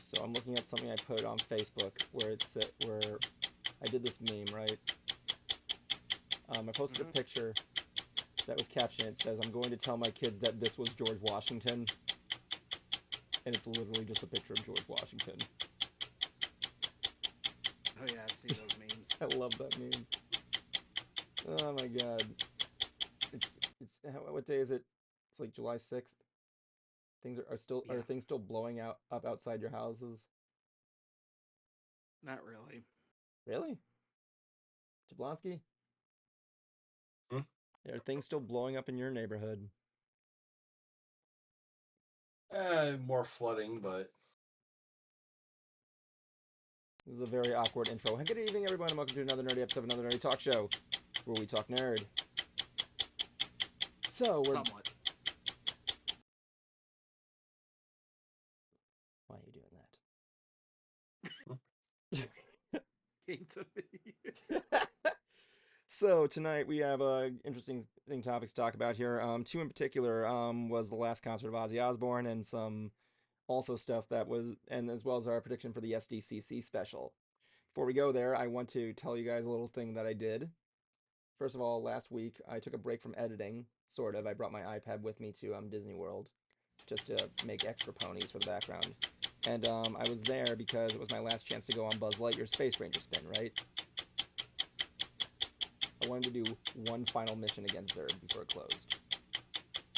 So I'm looking at something I put on Facebook where I did this meme, right? I posted a picture that was captioned. It says, "I'm going to tell my kids that this was George Washington," and it's literally just a picture of George Washington. Oh yeah, I've seen those memes. I love that meme. Oh my god. It's what day is it? It's like July 6th. Things are Yeah, things still blowing up outside your houses? not really. Really? Jablonski? Hmm? Are things still blowing up in your neighborhood? More flooding, but This is a very awkward intro. Good evening, everyone, and welcome to another nerdy episode of Another Nerdy Talk Show, where we talk nerd. So, we're... Somewhat. Why are you doing that? Came to me. So, tonight we have interesting topics to talk about here. Two in particular was the last concert of Ozzy Osbourne and some also stuff that was, and as well as our prediction for the SDCC special. Before we go there, I want to tell you guys a little thing that I did. First of all, last week I took a break from editing, sort of. I brought my iPad with me to Disney World just to make extra ponies for the background. And I was there because it was my last chance to go on Buzz Lightyear's Space Ranger spin, right? I wanted to do one final mission against Zurg before it closed.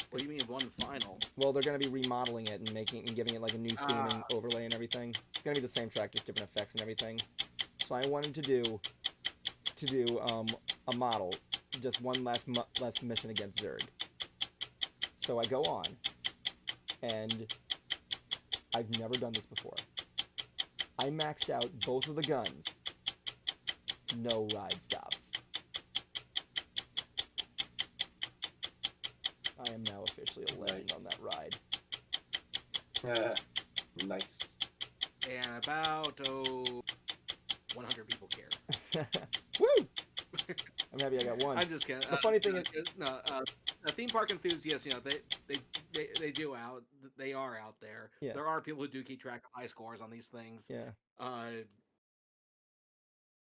What do you mean one final? Well, they're going to be remodeling it and giving it like a new theming overlay and everything. It's going to be the same track, just different effects and everything. So I wanted to do a model, just one last mission against Zurg. So I go on, and I've never done this before. I maxed out both of the guns. No ride stops. I am now officially a legend on that ride. Nice. And about 100 people care. Woo! I'm happy I got one. I'm just kidding. The funny thing is, theme park enthusiasts, they are out there. Yeah. There are people who do keep track of high scores on these things. Yeah.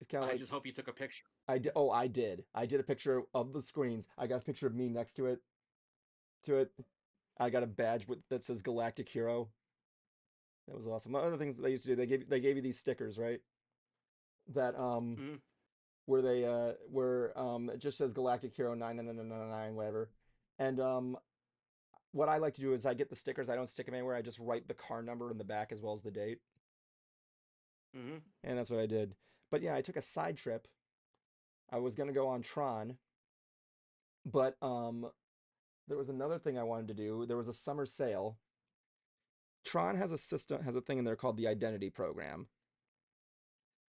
It's kind of like, I just hope you took a picture. I did. Oh, I did. I did a picture of the screens. I got a picture of me next to it. I got a badge that says Galactic Hero. That was awesome. One of the things that they used to do, they gave you these stickers, right? That where it just says Galactic Hero 99999 whatever. And what I like to do is I get the stickers. I don't stick them anywhere. I just write the car number in the back as well as the date. And that's what I did. But yeah, I took a side trip. I was gonna go on Tron, but there was another thing I wanted to do. There was a summer sale. Tron has a thing in there called the Identity Program,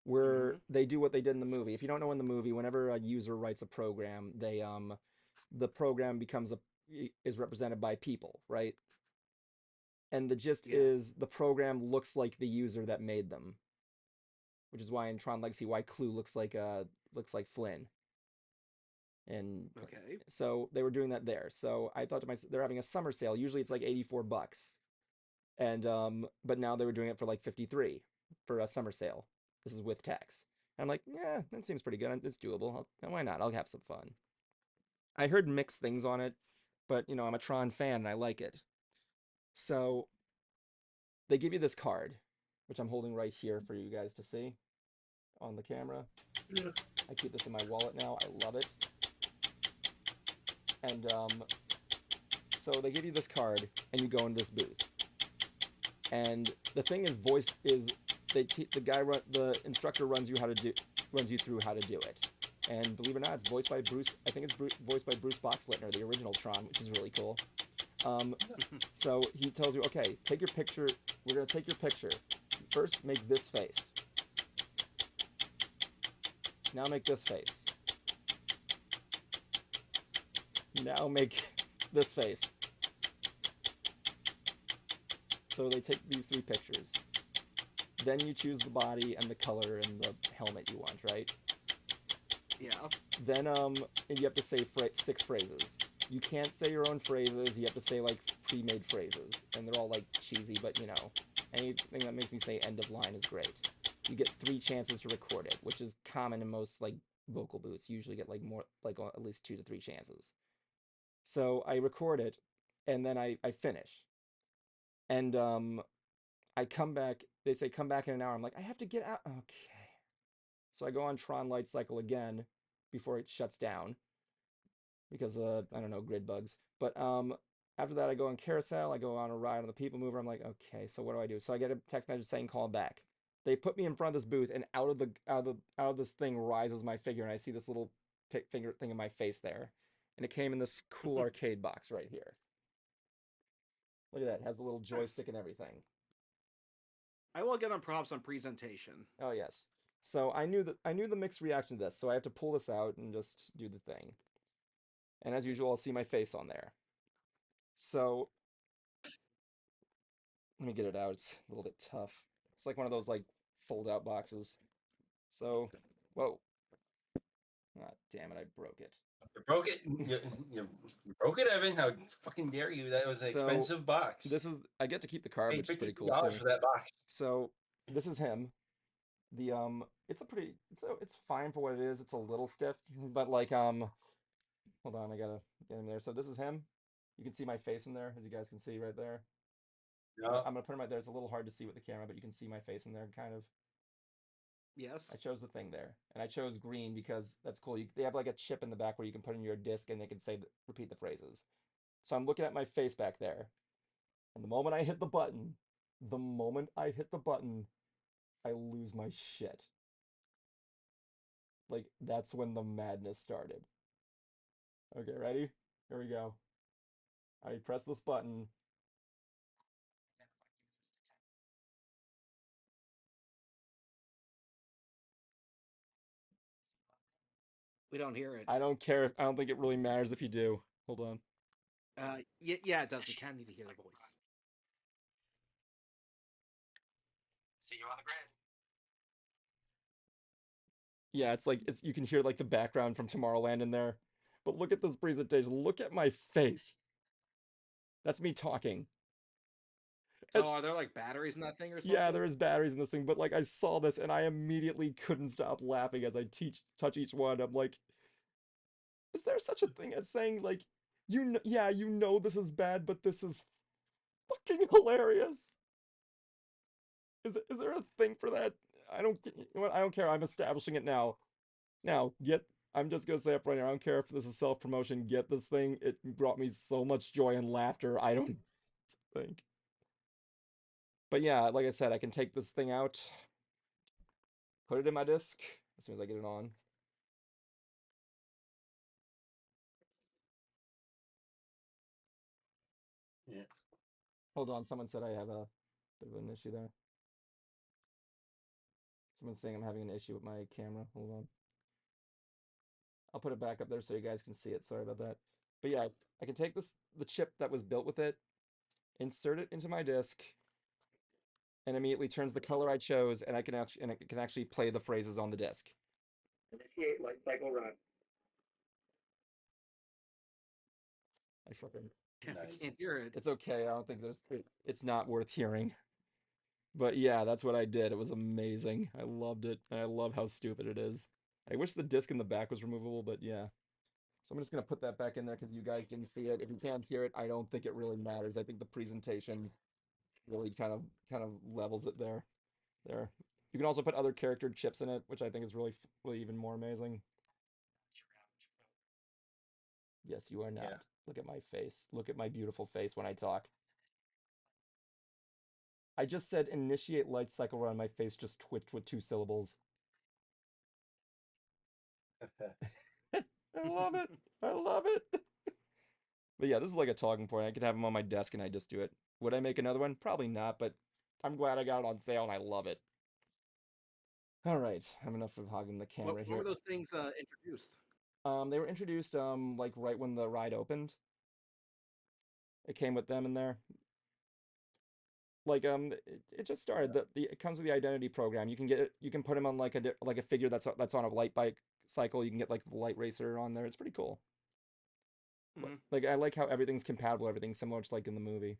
where they do what they did in the movie. If you don't know, in the movie, whenever a user writes a program, the program is represented by people, right? And the gist is the program looks like the user that made them, which is why in Tron Legacy, why Clue looks like Flynn. And so they were doing that there. So I thought to myself, they're having a summer sale. Usually it's like $84. And but now they were doing it for like $53 for a summer sale. This is with tax. And I'm like, yeah, that seems pretty good. It's doable. Why not? I'll have some fun. I heard mixed things on it, but I'm a Tron fan and I like it. So they give you this card, which I'm holding right here for you guys to see on the camera. Yeah. I keep this in my wallet now. I love it. And so they give you this card, and you go into this booth. And the thing is, the instructor runs you through how to do it. And believe it or not, it's voiced by Bruce. I think it's voiced by Bruce Boxleitner, the original Tron, which is really cool. So he tells you, okay, take your picture. We're gonna take your picture. First, make this face. Now make this face. Now make this face. So they take these 3 pictures. Then you choose the body and the color and the helmet you want, right? Yeah. Then you have to say 6 phrases. You can't say your own phrases. You have to say like pre-made phrases, and they're all like cheesy, but anything that makes me say end of line is great. You get 3 chances to record it, which is common in most like vocal booths. You usually get like more, like at least 2 to 3 chances. So I record it, and then I finish, and I come back. They say come back in an hour. I'm like, I have to get out. Okay. So I go on Tron Light Cycle again before it shuts down because I don't know, grid bugs. But after that I go on Carousel, I go on a ride on the People Mover. I'm like, okay, so what do I do? So I get a text message saying call back. They put me in front of this booth, and out of this thing rises my figure, and I see this little finger thing in my face there. And it came in this cool arcade box right here. Look at that, it has a little joystick and everything. I will get on props on presentation. Oh yes. So I knew the mixed reaction to this, so I have to pull this out and just do the thing. And as usual, I'll see my face on there. So let me get it out. It's a little bit tough. It's like one of those like fold out boxes. So, whoa. Ah, damn it, I broke it. You broke it. You broke it, Evan. How fucking dare you? That was an expensive box. This is, I get to keep the card, Hey, which is pretty cool $50 too. for that box. So this is him. The it's fine for what it is. It's a little stiff, but like hold on, I gotta get him there. So this is him. You can see my face in there, as you guys can see right there. Yeah. I'm gonna put him right there. It's a little hard to see with the camera, but you can see my face in there, kind of. Yes. I chose the thing there, and I chose green because that's cool. They have like a chip in the back where you can put in your disc, and they can say repeat the phrases. So I'm looking at my face back there, and the moment I hit the button, I lose my shit. Like that's when the madness started. Okay, ready? Here we go. I press this button. We don't hear it. I don't care. I don't think it really matters if you do. Hold on. Yeah, it does. We kind of need to hear the voice. See you on the grid. Yeah, it's like you can hear like the background from Tomorrowland in there. But look at this presentation. Look at my face. That's me talking. So are there like batteries in that thing or something? Yeah, there is batteries in this thing, but like I saw this and I immediately couldn't stop laughing as I touch each one. I'm like, is there such a thing as saying like, yeah, you know this is bad, but this is fucking hilarious. Is there a thing for that? You know what, I don't care. I'm establishing it now. Now, I'm just gonna say up right now, I don't care if this is self-promotion, get this thing. It brought me so much joy and laughter, I don't think. But yeah, like I said, I can take this thing out, put it in my disc as soon as I get it on. Yeah. Hold on, someone said I have a bit of an issue there. Someone's saying I'm having an issue with my camera. Hold on. I'll put it back up there so you guys can see it. Sorry about that. But yeah, I can take the chip that was built with it, insert it into my disc, and immediately turns the color I chose, and it can actually play the phrases on the disc. Initiate light cycle run. I fucking. Yeah, Nice. I can't hear it. It's okay. I don't think it's not worth hearing. But yeah, that's what I did. It was amazing. I loved it, and I love how stupid it is. I wish the disc in the back was removable, but yeah. So I'm just gonna put that back in there because you guys didn't see it. If you can't hear it, I don't think it really matters. I think the presentation really kind of levels it there. There. You can also put other character chips in it, which I think is really even more amazing. Yes, you are not. Yeah. Look at my face. Look at my beautiful face when I talk. I just said initiate light cycle run. My face just twitched with 2 syllables. I love it. I love it. But yeah, this is like a talking point. I could have them on my desk and I just do it. Would I make another one? Probably not, but I'm glad I got it on sale and I love it. All right, I'm enough of hogging the camera What here. were those things introduced? They were introduced like right when the ride opened. It came with them in there. Like it just started. It comes with the identity program. You can get it. You can put him on like a figure that's on a light bike cycle. You can get like the light racer on there. It's pretty cool. Mm-hmm. Like I like how everything's compatible. Everything's similar to like in the movie.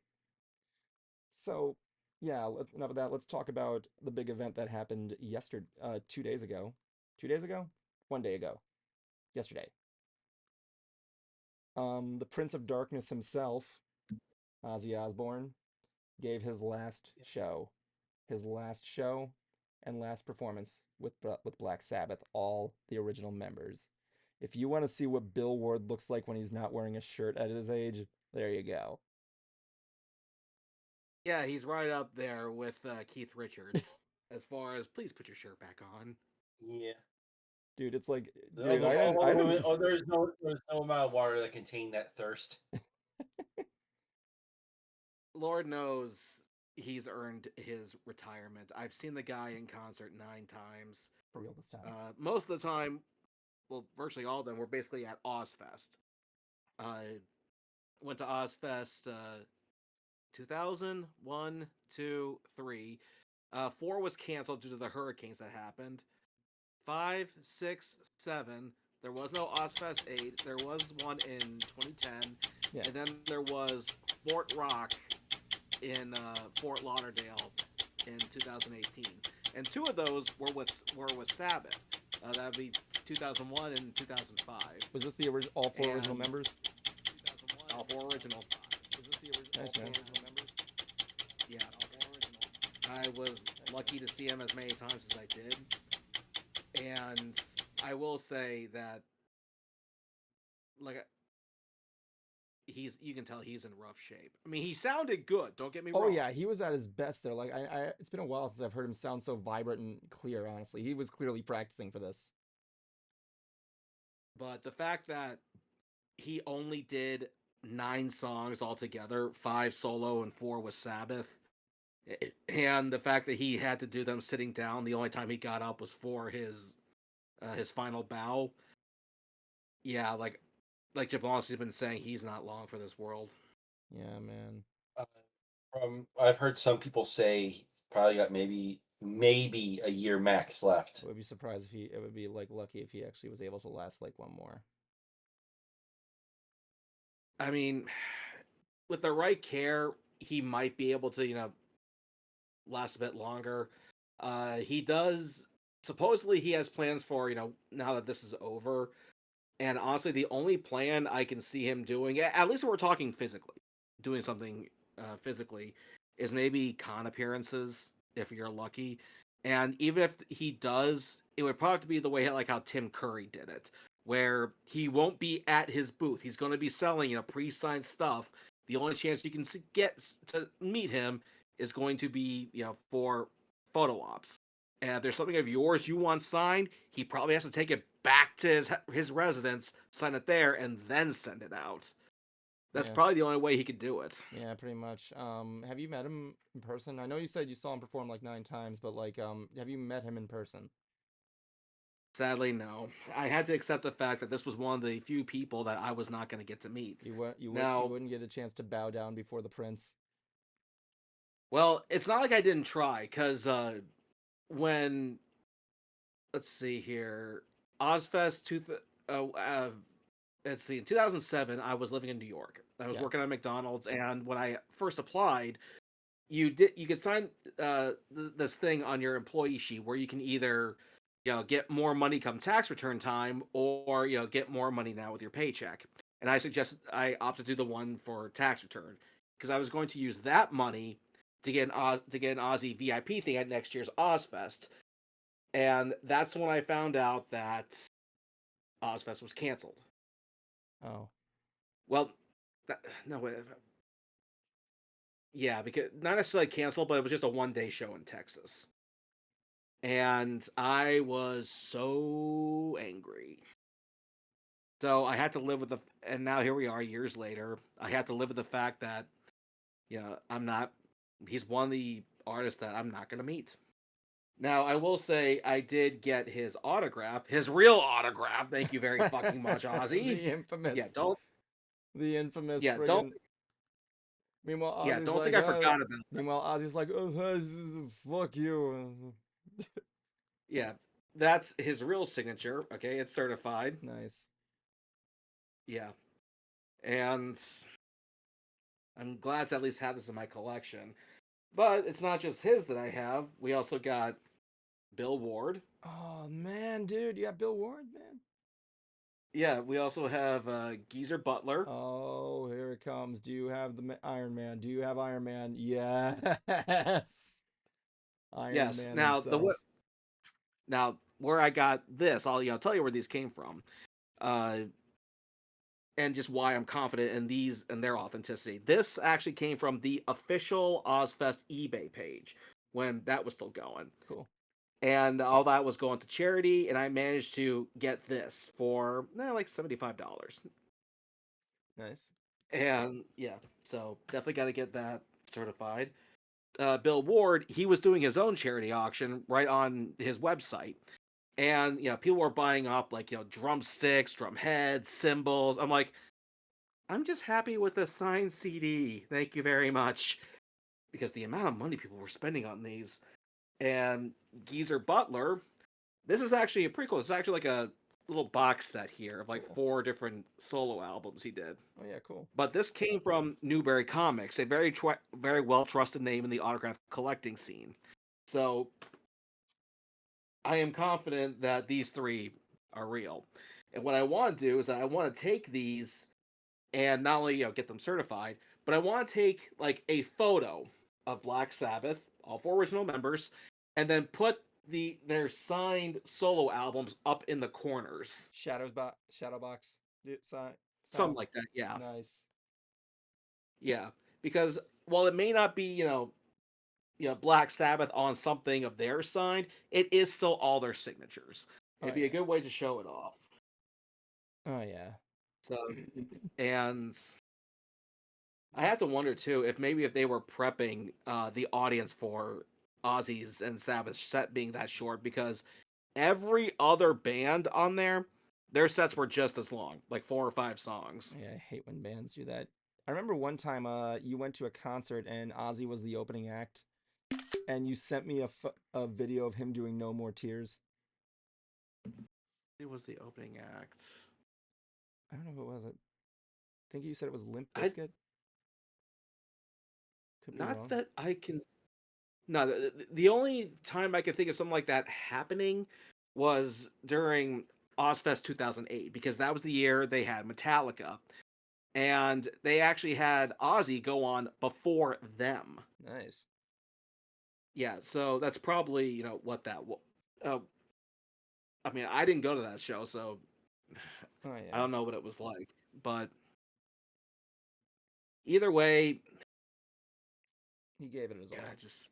So Yeah, enough of that. Let's talk about the big event that happened yesterday, 2 days ago. 2 days ago? 1 day ago. Yesterday. The Prince of Darkness himself, Ozzy Osbourne, gave his last show and last performance with Black Sabbath, all the original members. If you want to see what Bill Ward looks like when he's not wearing a shirt at his age, there you go. Yeah, he's right up there with Keith Richards as far as please put your shirt back on. Yeah. Dude, it's like, All dude, the, all I the women, didn't. oh, there's no amount of water that contain that thirst. Lord knows he's earned his retirement. I've seen the guy in concert 9 times. For real this time. Most of the time, well, virtually all of them were basically at Ozfest. Went to Ozfest 2000, 1, 2, 3. 4 was canceled due to the hurricanes that happened. 5, 6, 7. There was no Ozfest 8. There was one in 2010. Yeah. And then there was Fort Rock in Fort Lauderdale in 2018. And 2 of those were with Sabbath. That would be 2001 and 2005. Was this the all 4 original And- members? All 4 original. Was this the nice, man. Original members? Yeah, all 4 original. I was lucky to see him as many times as I did. And I will say that, like, you can tell he's in rough shape. I mean, he sounded good. Don't get me wrong. Oh yeah, he was at his best there. Like it's been a while since I've heard him sound so vibrant and clear. Honestly, he was clearly practicing for this. But the fact that he only did 9 songs altogether, 5 solo and 4 with Sabbath, and the fact that he had to do them sitting down, the only time he got up was for his final bow. Yeah, like Jablonski's been saying, he's not long for this world. Yeah, man. I've heard some people say he's probably got maybe a year max left. I would be surprised if it would be like lucky if he actually was able to last like one more. I mean, with the right care, he might be able to, last a bit longer. He does. Supposedly, he has plans for, now that this is over. And honestly, the only plan I can see him doing, at least we're talking physically, doing something physically, is maybe con appearances, if you're lucky. And even if he does, it would probably be the way like how Tim Curry did it, where he won't be at his booth. He's going to be selling, pre-signed stuff. The only chance you can get to meet him is going to be, for photo ops. And if there's something of yours you want signed, he probably has to take it back to his residence, sign it there, and then send it out. That's probably the only way he could do it. Yeah, pretty much. Have you met him in person? I know you said you saw him perform like 9 times, but like, have you met him in person? Sadly, no. I had to accept the fact that this was one of the few people that I was not going to get to meet. You wouldn't get a chance to bow down before the prince. Well, it's not like I didn't try, because when, let's see here, Ozfest let's see, in 2007, I was living in New York. I was working at McDonald's, and when I first applied, you could sign this thing on your employee sheet where you can either get more money come tax return time, or get more money now with your paycheck. And I opted to do the one for tax return, because I was going to use that money to get an Ozzy VIP thing at next year's Ozfest. And that's when I found out that Ozfest was canceled. Oh. Well, no, wait. Yeah, because not necessarily canceled, but it was just a 1-day show in Texas. And I was so angry. So I had to live with and now here we are years later. I had to live with the fact that, he's one of the artists that I'm not going to meet. Now, I will say I did get his autograph, his real autograph. Thank you very fucking much, Ozzy. The infamous. Yeah, don't. The infamous. Yeah, friggin... don't. Meanwhile, Ozzy's Yeah, don't like, think I forgot about that. Meanwhile, Ozzy's like, oh, fuck you. Yeah, that's his real signature. Okay, it's certified. Nice. Yeah, and I'm glad to at least have this in my collection. But it's not just his that I have. We also got Bill Ward. Oh man, dude, you got Bill Ward, man. Yeah, we also have Geezer Butler. Oh, here it comes. Do you have the Iron Man? Do you have Iron Man? Yes. Iron Yes. Man Now himself. now where I got this, I'll tell you where these came from, uh, and just why I'm confident in these and their authenticity. This actually came from the official Ozfest eBay page when that was still going, Cool. and all that was going to charity, and I managed to get this for like $75. Nice. And yeah, so definitely got to get that certified. Bill Ward, he was doing his own charity auction right on his website. And people were buying up like drumsticks, drum heads, cymbals. I'm like, I'm just happy with the signed CD. Thank you very much. Because the amount of money people were spending on these. And Geezer Butler, this is actually pretty cool. It's actually like a little box set here of like Cool. 4 different solo albums he did. Oh yeah, cool. But this came from Newberry Comics, a very well trusted name in the autograph collecting scene. So I am confident that these 3 are real. And what I want to do is I want to take these and not only get them certified, but I want to take like a photo of Black Sabbath, all 4 original members, and then put their signed solo albums up in the corners, Shadow box style. something like that. Yeah, Nice. yeah. Because while it may not be Black Sabbath on something of their side, it is still all their signatures. Oh It'd be yeah. a good way to show it off. Oh yeah. So, and I have to wonder too if they were prepping the audience for Ozzy's and Sabbath's set being that short, because every other band on there, their sets were just as long, like 4 or 5 songs. Yeah, I hate when bands do that. I remember one time you went to a concert and Ozzy was the opening act, and you sent me a video of him doing No More Tears. It was the opening act. I don't know who it was. I think you said it was Limp I Bizkit. Could be not wrong. that I can. No, the only time I can think of something like that happening was during Ozfest 2008, because that was the year they had Metallica, and they actually had Ozzy go on before them. Nice. Yeah, so that's probably what that was. I mean, I didn't go to that show, so Oh I yeah. don't know what it was like. But either way, He gave it his yeah, all. just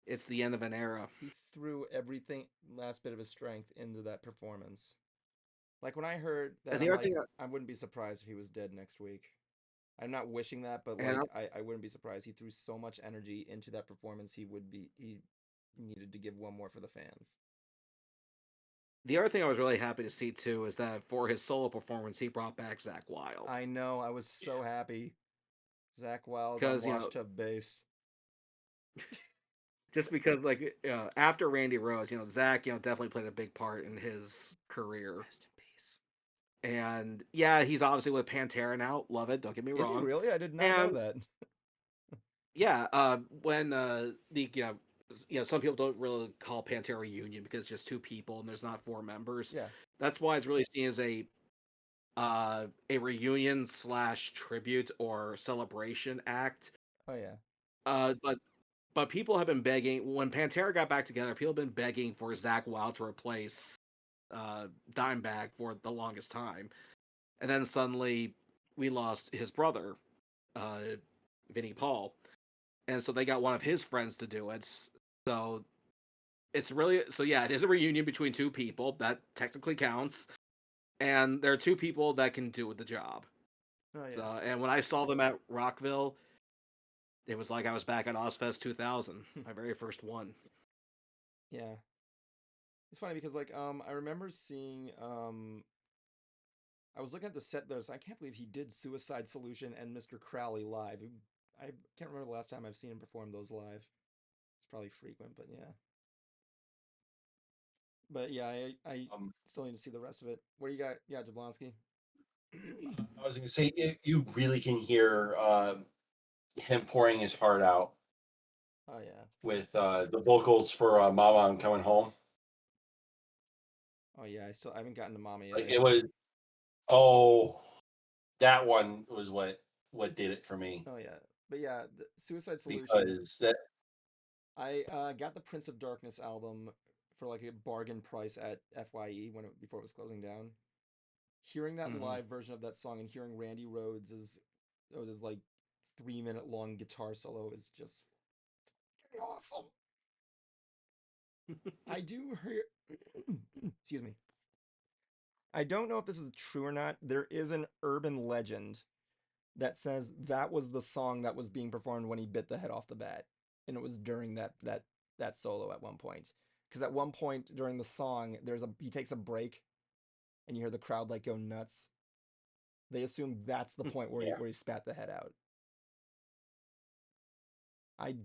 it's the end of an era. He threw everything, last bit of his strength into that performance. Like when I heard And that, the I'm other like, thing, I wouldn't be surprised if he was dead next week. I'm not wishing that, but and like I wouldn't be surprised. He threw so much energy into that performance. He needed to give one more for the fans. the other thing I was really happy to see too is that for his solo performance, he brought back Zach Wild. I know, I was so happy. Zach Wild on Because washtub bass. just because like after Randy Rhoads, Zach definitely played a big part in his career. Rest in peace. And yeah, he's obviously with Pantera now. Love it. Don't get me Is he wrong. really? I did not know And that. yeah, when the some people don't really call Pantera reunion because it's just 2 people and there's not 4 members. Yeah. That's why it's really seen as a reunion / tribute or celebration act. Oh yeah. But people have been begging when Pantera got back together. People have been begging for Zach Wild to replace Dimebag for the longest time, and then suddenly we lost his brother, uh, Vinnie Paul, and so they got one of his friends to do it. So it's really yeah, it is a reunion between 2 people that technically counts, and there are 2 people that can do the job. Oh yeah. So, and when I saw them at Rockville, it was like I was back at Ozfest 2000, my very first one. Yeah. It's funny because like I remember seeing I was looking at the set list. I can't believe he did Suicide Solution and Mr. Crowley live. I can't remember the last time I've seen him perform those live. It's probably frequent, but yeah. But yeah, I still need to see the rest of it. What do you got? Yeah, Jablonski. I was going to say, you really can hear him pouring his heart out Oh yeah. with the vocals for "Mama, I'm Coming Home." Oh yeah. I haven't gotten to Mama Like yet. it was. Oh, that one was what did it for me Oh yeah. But yeah, the Suicide Solution. because that. I got the Prince of Darkness album for like a bargain price at FYE before it was closing down. Hearing that Mhm. live version of that song and hearing Randy Rhodes' like 3 minute long guitar solo is just awesome. I do hear excuse me. I don't know if this is true or not. There is an urban legend that says that was the song that was being performed when he bit the head off the bat, and it was during that solo at one point. Because at one point during the song, he takes a break, and you hear the crowd like go nuts. They assume that's the point where Yeah. he spat the head out. I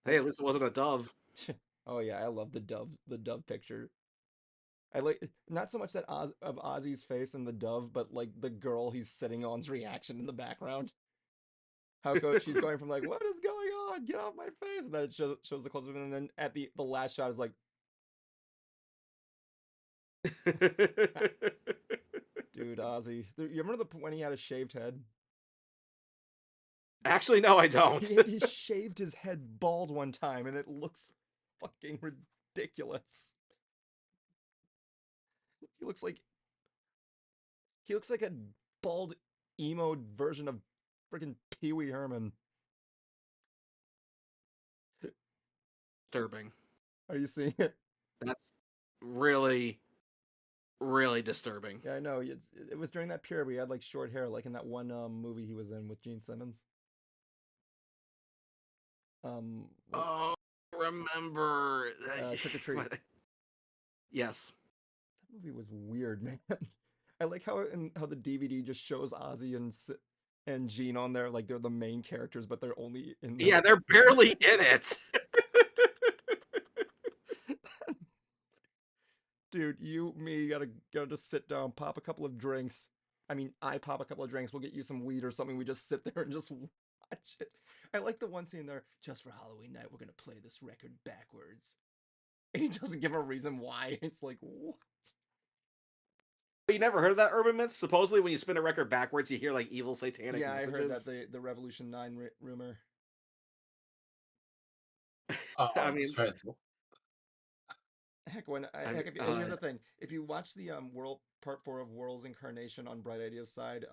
Hey, at least it wasn't a dove. oh yeah, I love the dove picture. I like not so much that of Ozzy's face and the dove, but like the girl he's sitting on's reaction in the background. She's going from like, "What is going on? Get off my face!" And then it shows the close up, and then at the last shot is like, "Dude, Ozzy, you remember when he had a shaved head? Actually, no, I don't. He shaved his head bald one time, and it looks fucking ridiculous. He looks like he looks like a bald emo version of freaking Pee Wee Herman. Disturbing. Are you seeing it? That's really, really disturbing. Yeah, I know. It was during that period where he had like short hair, like in that one movie he was in with Gene Simmons. What, Oh, remember. Trick or Treat. Yes. That movie was weird, man. I like how the DVD just shows Ozzy and Gene on there, like they're the main characters, but they're only in the Yeah, they're barely in it. dude. Me, gotta just sit down, pop a couple of drinks. I mean, I pop a couple of drinks. We'll get you some weed or something. We just sit there and just watch it. I like the one scene there. Just for Halloween night, we're gonna play this record backwards, and he doesn't give a reason why. It's like what? You never heard of that urban myth? Supposedly, when you spin a record backwards, you hear like evil satanic Yeah, I heard that messages. the Revolution 9 rumor. I mean, Sorry. Heck, I mean, here's the thing: if you watch the World Part 4 of World's Incarnation on Bright Ideas side,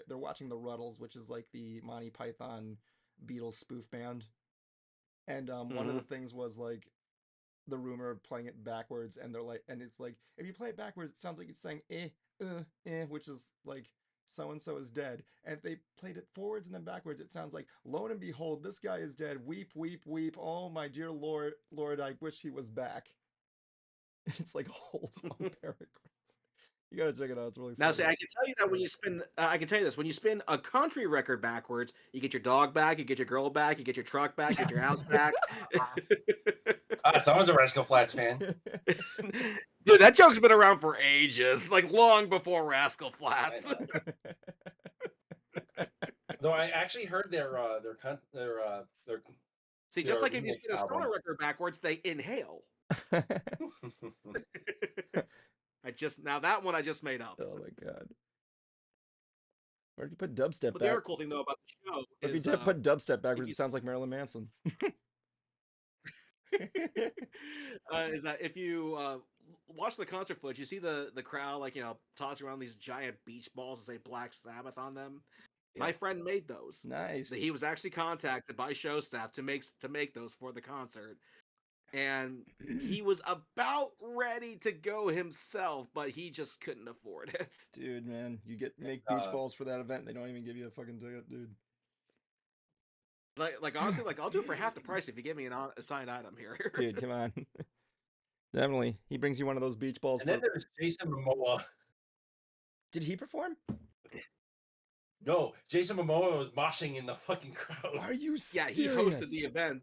they're watching the Ruddles, which is like the Monty Python Beatles spoof band, and one of the mhm. things was like the rumor of playing it backwards, and they're like, and it's like if you play it backwards, it sounds like it's saying which is like so and so is dead, and if they played it forwards and then backwards, it sounds like lo and behold, this guy is dead. Weep, weep, weep. Oh my dear Lord, I wish he was back. It's like a whole long paragraph. You gotta check it out. It's really Now, see, funny. I can tell you that when you spin, I can tell you this: when you spin a country record backwards, you get your dog back, you get your girl back, you get your truck back, you get your house back. Someone's a Rascal Flats fan. Dude, that joke's been around for ages, like long before Rascal I Flats. know. Though I actually heard their See, just their like if you remix spin a stoner album. record backwards, they inhale. Now that one I just made up. Oh my god. Or if you put dubstep But the back, other cool thing though about the show or if you is put dubstep if backwards, you it sounds like Marilyn Manson. is that if you watch the concert footage, you see the crowd like tossing around these giant beach balls that say Black Sabbath on them. Yeah. My friend made those. Nice. He was actually contacted by show staff to make those for the concert, and he was about ready to go himself, but he just couldn't afford it. Dude, man, you make beach Uh, balls for that event. They don't even give you a fucking ticket, dude. Like honestly, like I'll do it for half the price if you give me a signed item here. Dude, come on. Definitely. He brings you one of those beach balls and for. then there's Jason Momoa. Did he perform? No, Jason Momoa was moshing in the fucking crowd. Are you Yeah, he serious? hosted the event.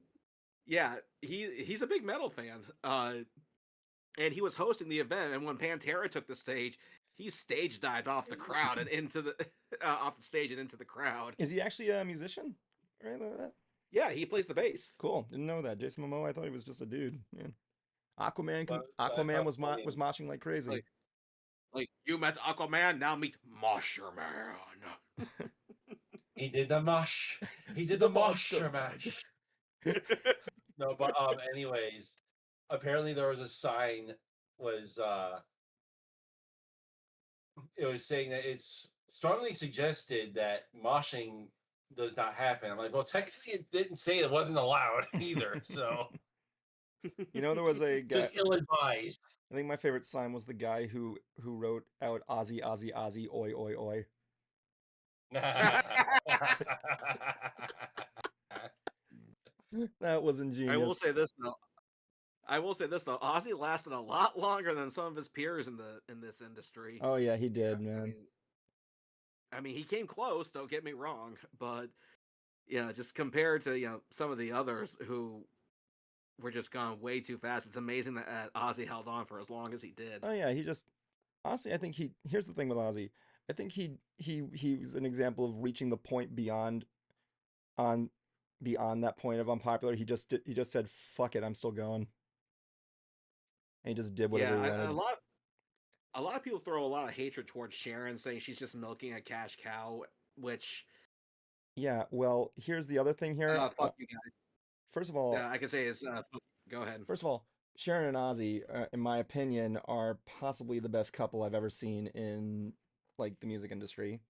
Yeah, he's a big metal fan. And he was hosting the event, and when Pantera took the stage, he stage dived off the crowd and into the off the stage and into the crowd. Is he actually a musician or anything like that? Yeah, he plays the bass. Cool. Didn't know that. Jason Momoa, I thought he was just a dude. Yeah. But I Aquaman found was funny. was moshing like crazy. Like you met Aquaman, now meet Martian Man. He did the mush. He did The the monster monster mash. No, but anyways, apparently there was a sign was it was saying that it's strongly suggested that moshing does not happen. I'm like, well, technically it didn't say it wasn't allowed either. So You know, there was a guy. just ill-advised. I think my favorite sign was the guy who wrote out Ozzy, Ozzy, Ozzy, oi, oi, oi. That was I will ingenious. say this though. I will say this though. Ozzy lasted a lot longer than some of his peers in this industry. Oh yeah, he Yeah. did, I man. mean, he came close. Don't get me wrong, but yeah, just compared to some of the others who were just gone way too fast. It's amazing that Ozzy held on for as long as he did. Oh yeah, he just honestly, I think he. Here's the thing with Ozzy. I think he was an example of reaching the point on beyond that point of unpopular. He just said fuck it, I'm still going, and he just did whatever Yeah, he a wanted. lot of people throw a lot of hatred towards Sharon, saying she's just milking a cash cow. Which Yeah, well, here's the other thing here. fuck you guys. First of all, I can say is go ahead. First of all, Sharon and Ozzy, in my opinion, are possibly the best couple I've ever seen in like the music industry.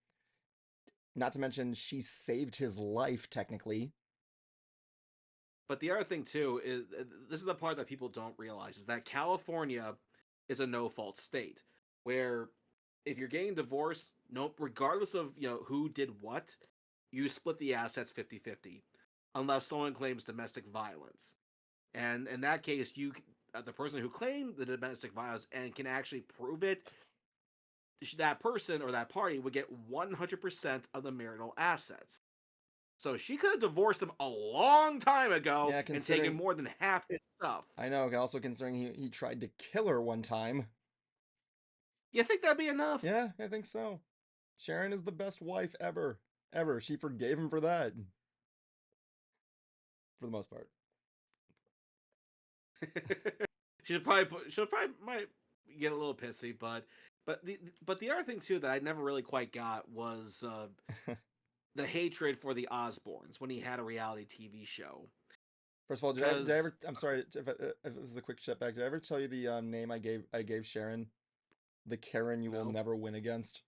Not to mention, she saved his life technically. But the other thing too is this is the part that people don't realize is that California is a no fault state where if you're getting divorced, no regardless of who did what, you split the assets 50-50 unless someone claims domestic violence. And in that case, the person who claimed the domestic violence and can actually prove it, that person or that party would get 100% of the marital assets. So she could have divorced him a long time ago Yeah, and taken considering more than half his stuff. I know, also considering he tried to kill her one time. You think that'd be enough? Yeah, I think so. Sharon is the best wife ever. Ever. She forgave him for that. For the most part. She'll probably might get a little pissy, but the other thing too that I never really quite got was the hatred for the Osbournes when he had a reality TV show. First of all, did I Because ever? I'm sorry if this is a quick step back. Did I ever tell you the name I gave Sharon? The Karen you will no. never win against.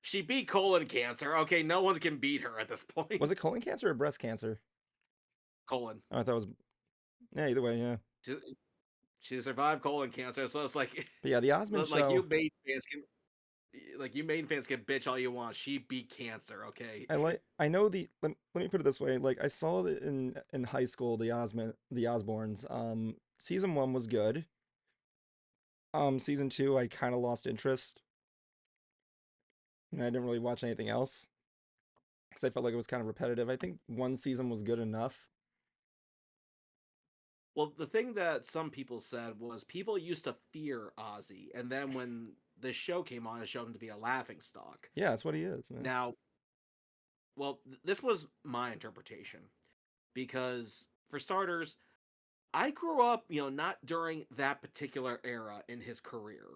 She beat colon cancer. Okay, no one can beat her at this point. Was it colon cancer or breast cancer? Colon. Oh, I thought it was. Yeah, either way, yeah. She, she survived colon cancer, so it's like But yeah, the Osmond like show. you main fans can bitch all you want. She beat cancer. Okay. I know the. Let me put it this way. Like I saw it in high school. The Osbournes. Season 1 was good. Season 2 I kind of lost interest, and I didn't really watch anything else because I felt like it was kind of repetitive. I think one season was good enough. Well, the thing that some people said was people used to fear Ozzy, and then when the show came on, it showed him to be a laughing stock. Yeah, that's what he is. Man. Now, well, this was my interpretation because, for starters, I grew up, not during that particular era in his career,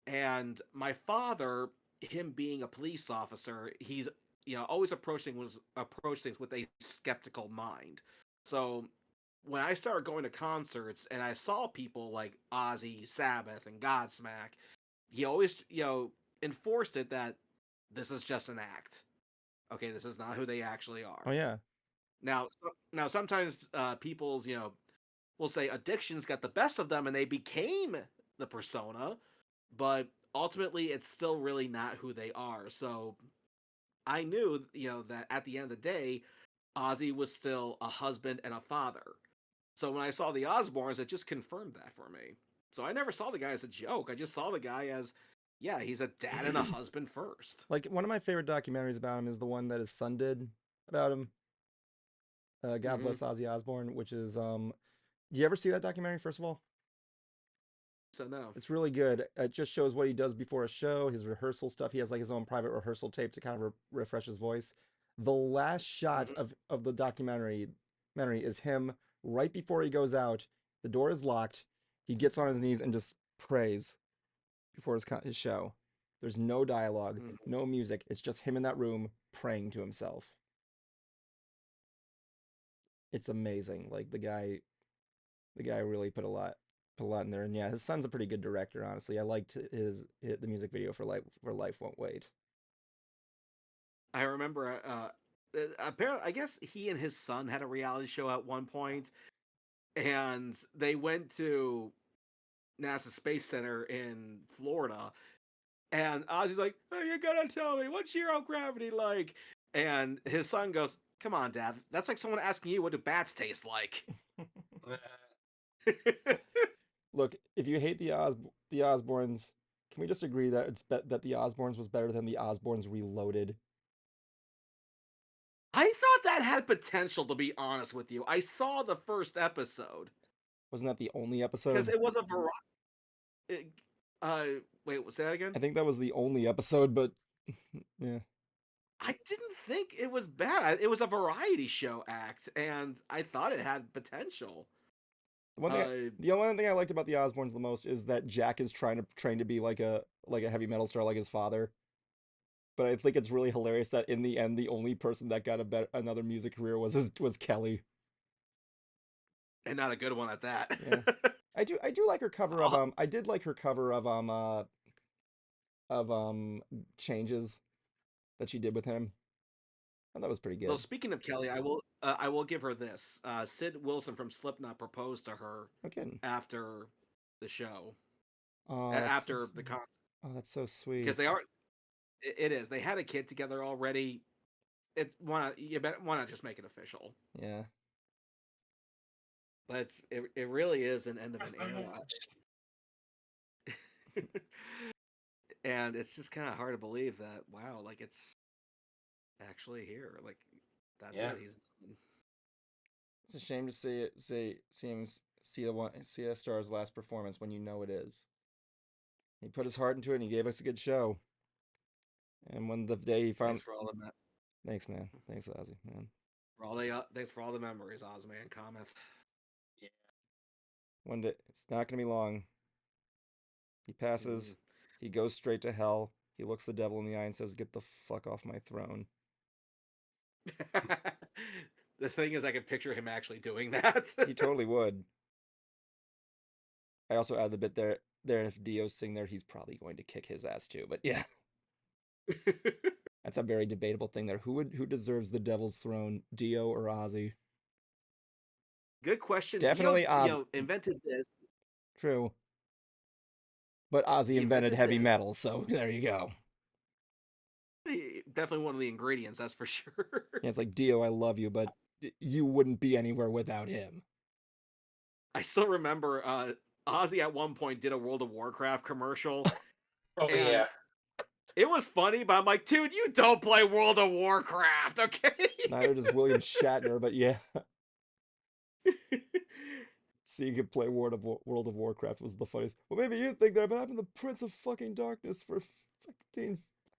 and my father, him being a police officer, he's always approach things with a skeptical mind. So when I started going to concerts and I saw people like Ozzy, Sabbath, and Godsmack, he always, enforced it that this is just an act. Okay, this is not who they actually Oh are. yeah. Now sometimes people's, will say addictions got the best of them and they became the persona, but ultimately it's still really not who they are. So I knew, that at the end of the day, Ozzy was still a husband and a father. So when I saw the Osbournes, it just confirmed that for me. So I never saw the guy as a joke. I just saw the guy as, yeah, he's a dad and a husband first. Like one of my favorite documentaries about him is the one that his son did about him. God Hmm. Bless Ozzy Osbourne, which is. Did you ever see that documentary? First of all, So no. It's really good. It just shows what he does before a show, his rehearsal stuff. He has like his own private rehearsal tape to kind of refresh his voice. The last shot Mhm. of the documentary is him right before he goes out. The door is locked. He gets on his knees and just prays before his show. There's no dialogue, Mhm. no music. It's just him in that room praying to himself. It's amazing. Like the guy really put a lot in there. And yeah, his son's a pretty good director, honestly. I liked the music video for Life Won't Wait. I remember. Apparently, I guess he and his son had a reality show at one point, and they went to NASA Space Center in Florida. And Ozzy's like, "Oh, you gotta tell me, what's zero gravity like?" And his son goes, "Come on, Dad. That's like someone asking you what do bats taste like." Look, if you hate the Osbournes, can we just agree that that the Osbournes was better than the Osbournes Reloaded? I thought that had potential, to be honest with you. I saw the first episode Wasn't that the only because episode? it was a variety. Wait, say that again? I think that was the only episode, but yeah. I didn't think it was bad. It was a variety show act, and I thought it had potential. Uh, The only thing I liked about the Osbournes the most is that Jack is trying to train to be like a heavy metal star like his father. But I think it's really hilarious that in the end, the only person that got another music career was Kelly. and not a good one at that. Yeah, I do like her cover of Oh, I did like her cover of Changes that she did with him, and that was pretty though good. speaking of Kelly, I will give her this. Sid Wilson from Slipknot proposed to her Okay. after the show, Oh, that's so after the sweet. concert, Oh, that's so because sweet. they are. It is. They had a kid together already. Why not just make it official? Yeah. But it really is an end of an era, and it's just kind of hard to believe that wow, like it's actually here. Like that's Yeah. it. He's done. It's a shame to see him see a star's last performance when you know it is. He put his heart into it and he gave us a good show. And when the day he Thanks found, for all the thanks man, thanks Ozzy man. thanks for all the memories, Ozman Cometh. Yeah. One day it's not gonna be long. He Mm. passes. He goes straight to hell. He looks the devil in the eye and says, "Get the fuck off my throne." The thing is, I can picture him actually doing that. He totally would. I also add the bit there, and if Dio's sitting there, he's probably going to kick his ass too. But yeah, that's a very debatable thing there. Who deserves the devil's throne, Dio or Ozzy? Good question. Dio, Definitely Ozzy. invented this. True. But Ozzy He invented invented heavy this. metal, so there you go. Definitely one of the ingredients, that's for sure. Yeah, it's like Dio, I love you, but you wouldn't be anywhere without him. I still remember Ozzy at one point did a World of Warcraft commercial, Oh and yeah. it was funny, but I'm like, dude, you don't play World of Warcraft, okay? Neither does William Shatner, but yeah. See, you could play World of Warcraft was the funniest. Well, maybe you think that, but I've been the Prince of fucking Darkness for 15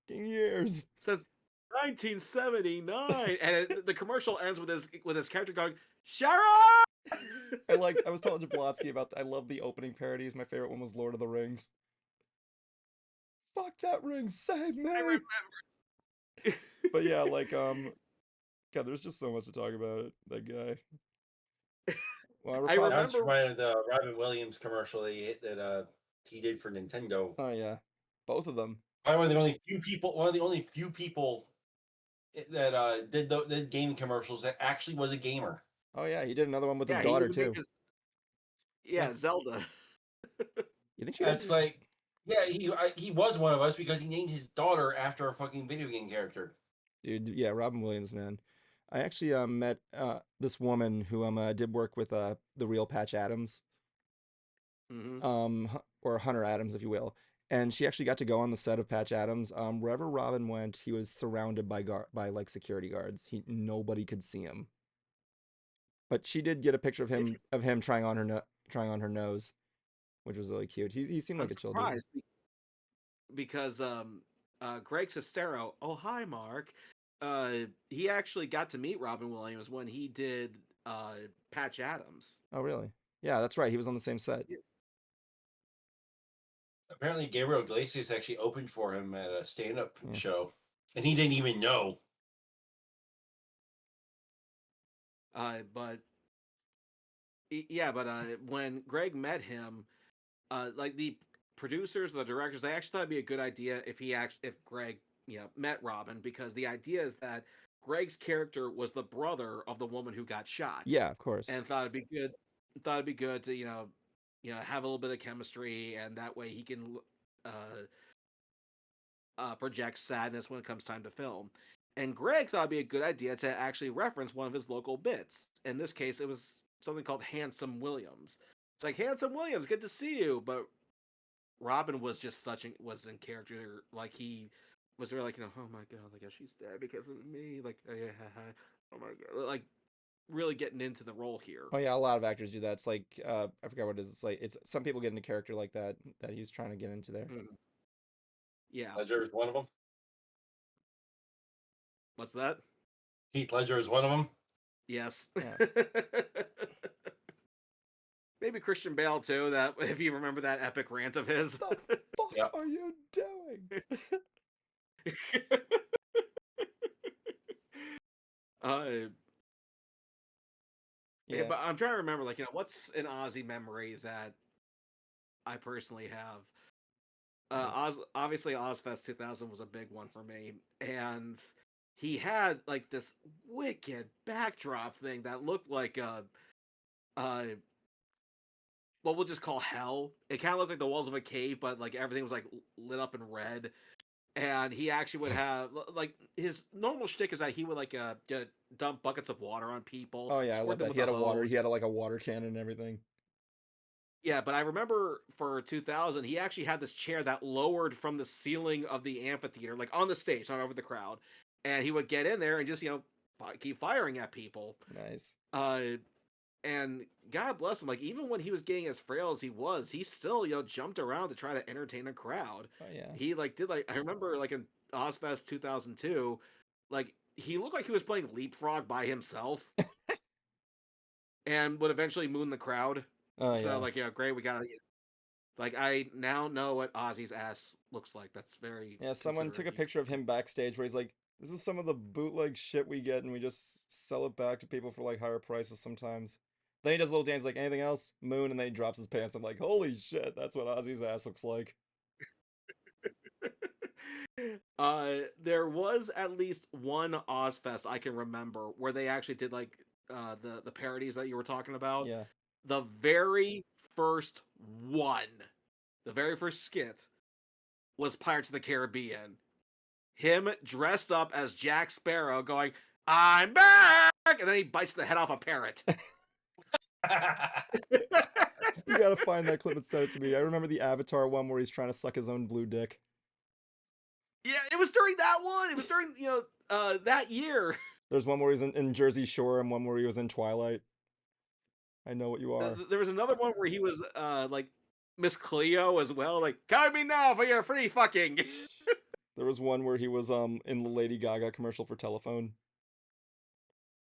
fucking years. Since 1979, and the commercial ends with his character going, "Shara!" I was telling Jablonski about, I love the opening parodies. My favorite one was Lord of the Rings. Fuck that ring, save I me! remember. But yeah, God, there's just so much to talk about it. That guy. Well, I Now it's remember. reminded of the Robin Williams commercial that he did for Nintendo. Oh yeah, both of them. One of the only few people that did game commercials that actually was a gamer. Oh yeah, he did another one with his Yeah, he daughter would make too. his. Yeah, Yeah, Zelda. You think she it's does? like, yeah, he was one of us because he named his daughter after a fucking video game character. Dude, yeah, Robin Williams, man. I actually met this woman who did work with the real Patch Adams, Hmm. or Hunter Adams, if you will. And she actually got to go on the set of Patch Adams. Wherever Robin went, he was surrounded by like security guards. Nobody could see him. But she did get a picture of him trying on her nose. which was really cute. He seemed I'm like a chill dude. surprised because Greg Sestero, oh hi Mark, he actually got to meet Robin Williams when he did Patch Adams. Oh, really? Yeah, that's right. He was on the same set. Apparently, Gabriel Iglesias actually opened for him at a stand-up Yeah. show, and he didn't even know. But when Greg met him, like the producers, the directors, they actually thought it'd be a good idea if Greg met Robin, because the idea is that Greg's character was the brother of the woman who got shot. Yeah, of course. And thought it'd be good to have a little bit of chemistry, and that way he can project sadness when it comes time to film. And Greg thought it'd be a good idea to actually reference one of his local bits. In this case, it was something called Handsome Williams. It's like, Handsome Williams, good to see you. But Robin was just was in character. Like, he was really like, oh my god, like, she's dead because of me. Like, oh my god, like, really getting into the role here. Oh yeah, a lot of actors do that. It's like I forgot what it is. It's like some people get into character like that he's trying to get into there. Yeah. Ledger is one of them. What's that? Heath Ledger is one of them. Yes. Yes. Maybe Christian Bale too. That, if you remember that epic rant of his. What the fuck Yep. are you doing? Yeah, but I'm trying to remember, like, what's an Ozzy memory that I personally have. Obviously, Ozfest 2000 was a big one for me, and he had like this wicked backdrop thing that looked like what we'll just call hell. It kind of looked like the walls of a cave, but like everything was like lit up in red. And he actually would have like his normal shtick is that he would like dump buckets of water on people. Oh yeah, I squirt love them that. with a hose. He had like a water cannon and everything. Yeah, but I remember for 2000, he actually had this chair that lowered from the ceiling of the amphitheater, like on the stage, not over the crowd. And he would get in there and just, keep firing at people. Nice. And God bless him, like, even when he was getting as frail as he was, he still, jumped around to try to entertain a crowd. Oh yeah. He, like, did, like, I remember, like, in Ozfest 2002, like, he looked like he was playing Leapfrog by himself and would eventually moon the crowd. Oh So, yeah. like, great, we gotta, like, I now know what Ozzy's ass looks like. That's very Yeah, someone took a considerate. picture of him backstage where he's like, this is some of the bootleg shit we get and we just sell it back to people for like higher prices sometimes. Then he does a little dance like anything else, moon, and then he drops his pants. I'm like, holy shit, that's what Ozzy's ass looks like. There was at least one Ozfest I can remember where they actually did like the parodies that you were talking about. Yeah. The very first one, the very first skit was Pirates of the Caribbean. Him dressed up as Jack Sparrow going, "I'm back!" and then he bites the head off a parrot. You gotta find that clip and send it to me. I remember the Avatar one where he's trying to suck his own blue dick. Yeah, it was during that one. It was during, that year. There's one where he's in Jersey Shore and one where he was in Twilight. I know what you are. There was another one where he was like Miss Cleo as well, like, "Call me now for your free fucking." There was one where he was in the Lady Gaga commercial for Telephone.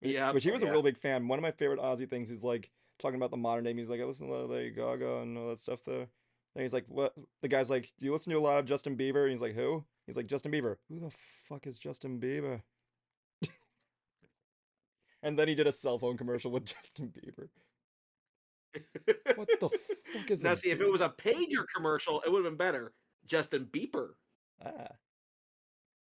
Yeah. Which he was a yeah. real big fan. One of my favorite Ozzy things is like talking about the modern day music. Like, I listen to Lady Gaga and all that stuff there. And he's like, what? The guy's like, do you listen to a lot of Justin Bieber? And he's like, who? He's like, Justin Bieber. Who the fuck is Justin Bieber? And then he did a cell phone commercial with Justin Bieber. What the fuck is Now, it? see, if it was a pager commercial, it would have been better. Justin Bieber. Ah.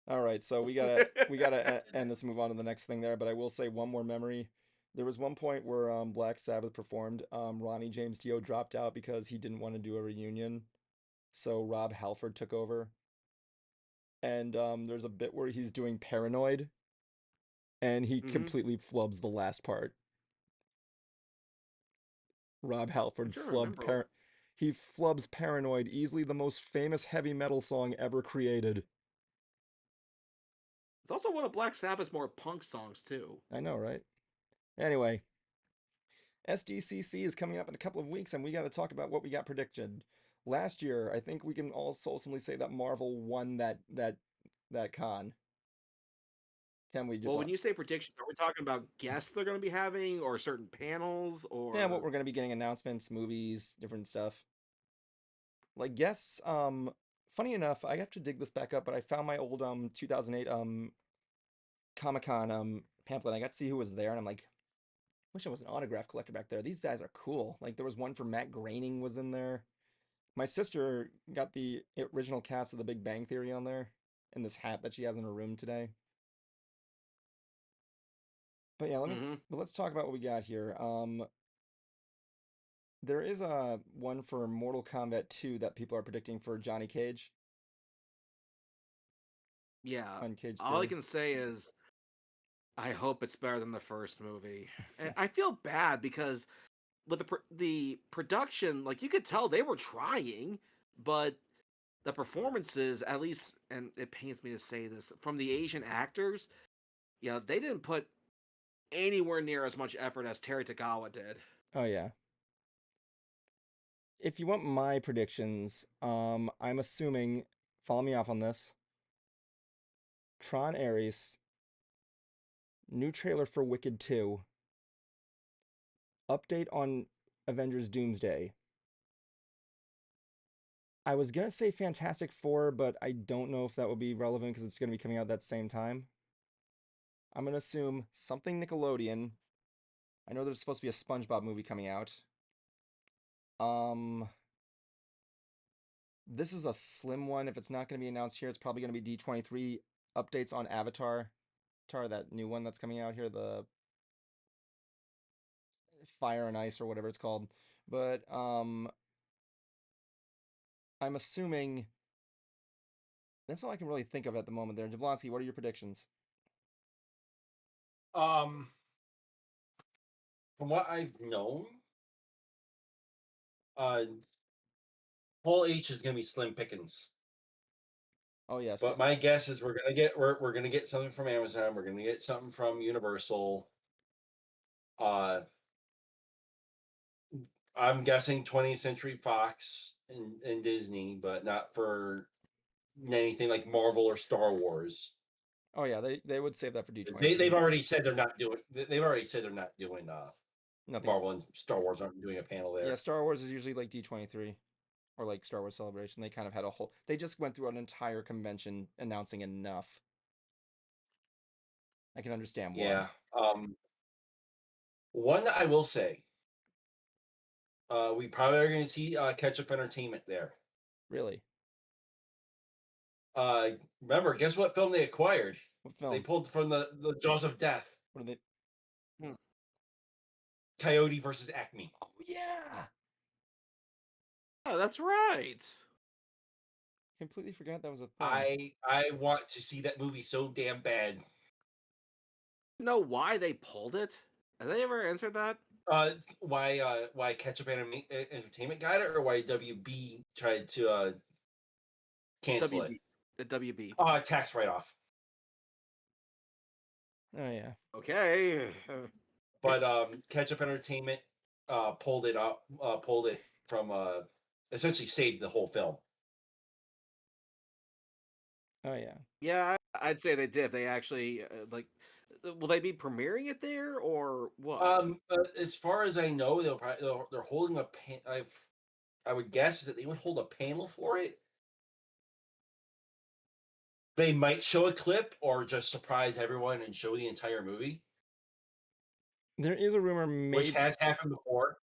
All right, so we gotta end this and move on to the next thing there. But I will say one more memory. There was one point where Black Sabbath performed. Ronnie James Dio dropped out because he didn't want to do a reunion, so Rob Halford took over. And there's a bit where he's doing Paranoid, and he completely flubs the last part. Rob Halford he flubs Paranoid, easily the most famous heavy metal song ever created. It's also one of Black Sabbath's more punk songs too. I know, right? Anyway, SDCC is coming up in a couple of weeks, and we got to talk about what we got predicted. Last year, I think we can all solemnly say that Marvel won that con. Can we, Well, when Javon? you say predictions, are we talking about guests they're going to be having, or certain panels, Yeah, what or we're gonna be getting announcements, movies, different stuff. Like guests, funny enough, I have to dig this back up, but I found my old 2008 Comic-Con pamphlet. I got to see who was there, and I'm like, wish I was an autograph collector back there. These guys are cool. Like there was one for Matt Groening was in there. My sister got the original cast of The Big Bang Theory on there in this hat that she has in her room today. But yeah, hmm let's talk about what we got here. There is a one for Mortal Kombat 2 that people are predicting for Johnny Cage yeah. on Cage All I 3. can say is I hope it's better than the first movie. I feel bad because with the production, like you could tell they were trying, but the performances, at least, and it pains me to say this, from the Asian actors, yeah, they didn't put anywhere near as much effort as Terry Tagawa did. Oh yeah. If you want my predictions, I'm assuming, follow me off on this. Tron Ares, new trailer for Wicked 2, update on Avengers Doomsday. I was gonna say Fantastic Four, but I don't know if that will be relevant because it's gonna be coming out that same time. I'm gonna assume something Nickelodeon. I know there's supposed to be a SpongeBob movie coming out. Um, this is a slim one. If it's not gonna be announced here, it's probably gonna be D23 updates on Avatar. That new one that's coming out here, the Fire and Ice or whatever it's called. But I'm assuming that's all I can really think of at the moment there. Jablonski, what are your predictions? Um, from what I've known, uh, Paul H is gonna be slim pickings. Oh yes. But my guess is we're gonna get something from Amazon. We're gonna get something from Universal. Uh, I'm guessing 20th Century Fox and Disney, but not for anything like Marvel or Star Wars. Oh yeah, they would save that for They've D23. already said they're not doing. They've already said they're not doing. Nothing's Marvel and Star Wars aren't doing a panel Yeah, there. Star Wars is usually like D23 or like Star Wars Celebration. They kind of had a whole they just went through an entire convention announcing enough. I can understand Yeah. why. One that I will say, we probably are going to see Ketchup Entertainment there. Really. Remember, guess what film they acquired? What They film? pulled from the jaws of death. What are they Hmm. Coyote versus Acme. Oh yeah. Oh, that's right. Completely forgot that was a thing. I want to see that movie so damn bad. Know why they pulled it? Have they ever answered that? Why Ketchup Entertainment got it, or why WB tried to cancel it? WB. The WB. Tax write off. Oh yeah. Okay. But Ketchup Entertainment pulled it from essentially saved the whole film. Oh yeah. Yeah, I'd say they did. They actually like. Will they be premiering it there or what? As far as I know, they're holding I would guess that they would hold a panel for it. They might show a clip or just surprise everyone and show the entire movie, There is a rumor which has happened before.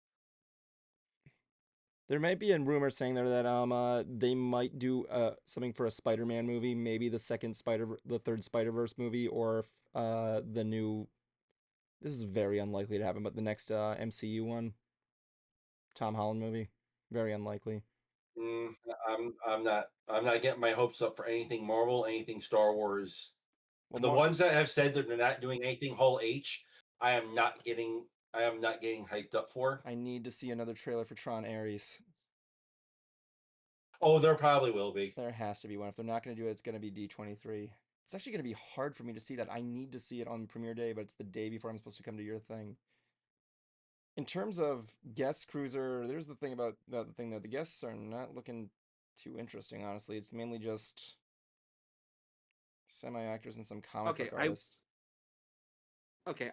there might be a rumor saying there that they might do something for a Spider-Man movie, maybe the third Spider-Verse movie, or the new. This is very unlikely to happen, but the next MCU one, Tom Holland movie, very unlikely. Mm, I'm not getting my hopes up for anything Marvel, anything Star Wars. Well, The ones that have said that they're not doing anything Hall H, I am not getting hyped up for. I need to see another trailer for Tron Ares. Oh, there probably will be. There has to be one. If they're not going to do it, it's going to be D23. It's actually going to be hard for me to see that. I need to see it on premiere day, but it's the day before I'm supposed to come to your thing. in terms of guest cruiser, there's the thing about the thing that the guests are not looking too interesting, honestly. It's mainly just semi actors and some comic Okay, book artists.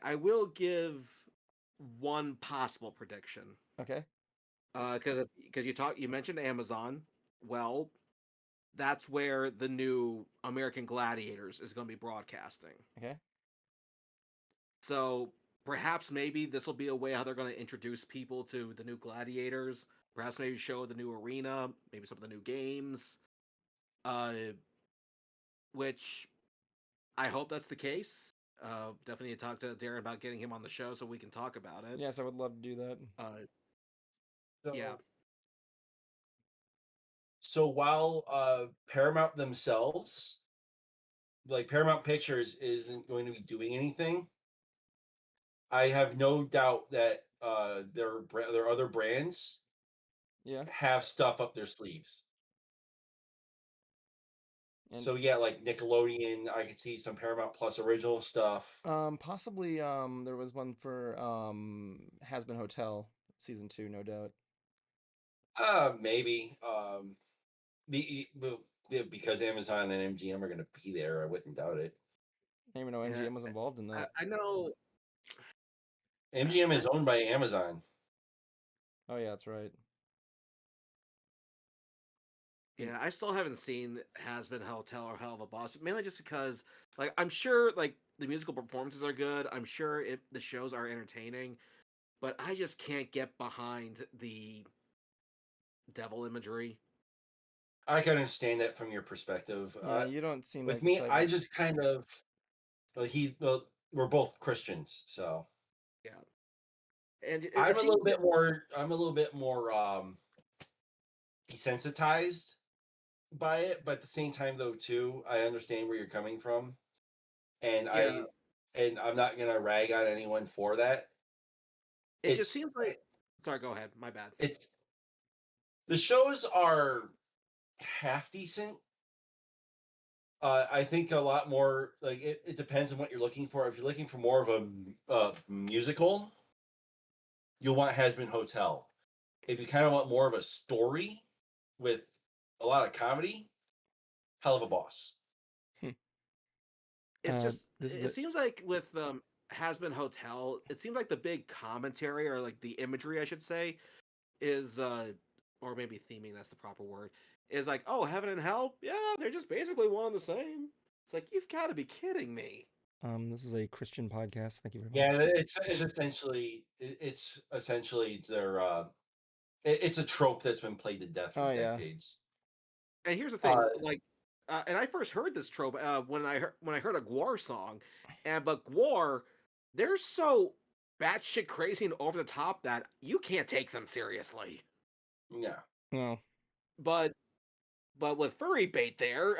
I will give one possible prediction. Okay. Because you mentioned Amazon. Well, that's where the new American Gladiators is going to be broadcasting. Okay. So perhaps maybe this will be a way how they're going to introduce people to the new Gladiators. Perhaps maybe show the new arena, maybe some of the new games. Uh, which I hope that's the case. Definitely need to talk to Darren about getting him on the show so we can talk about it. Yes, I would love to do that. Yeah. So, so while Paramount themselves, like Paramount Pictures, isn't going to be doing anything, I have no doubt that their other brands Yeah. have stuff up their sleeves. And So yeah, like Nickelodeon, I could see some Paramount Plus original stuff. possibly there was one for Has Been Hotel season 2, no doubt. Maybe because Amazon and MGM are going to be there, I wouldn't doubt it. I didn't even know Yeah, MGM was involved in that. I know. MGM is owned by Amazon. Oh yeah, that's right. Yeah, I still haven't seen Has Been Hotel or Hell of a Boss, mainly just because, like, I'm sure like the musical performances are good. I'm sure the shows are entertaining, but I just can't get behind the devil imagery. I can understand that from your perspective. Yeah, you don't seem With like the me, type I of just kind of we're both Christians, so Yeah, and I'm it a little seems bit more. I'm a little bit more desensitized by it, but at the same time, though, too, I understand where you're coming from, and yeah, I'm not gonna rag on anyone for that. it just It's seems like. Sorry, go ahead. My bad. it's the shows are half decent. I think a lot more like it depends on what you're looking for. If you're looking for more of a musical, you'll want Has Been Hotel. If you kind of want more of a story with a lot of comedy, Hell of a Boss. It's just this is it it. seems like with Has Been Hotel, it seems like the big commentary or like the imagery, I should say, is or maybe theming, that's the proper word, is like, oh, heaven and hell, yeah, they're just basically one and the same. It's like, you've got to be kidding me. This is a Christian podcast. Thank you very Yeah, much. it's essentially their it's a trope that's been played to death for Oh yeah. decades. And here's the Uh, thing, like, and I first heard this trope when I heard a Gwar song, but Gwar, they're so batshit crazy and over the top that you can't take them seriously. yeah. No. But with furry bait there,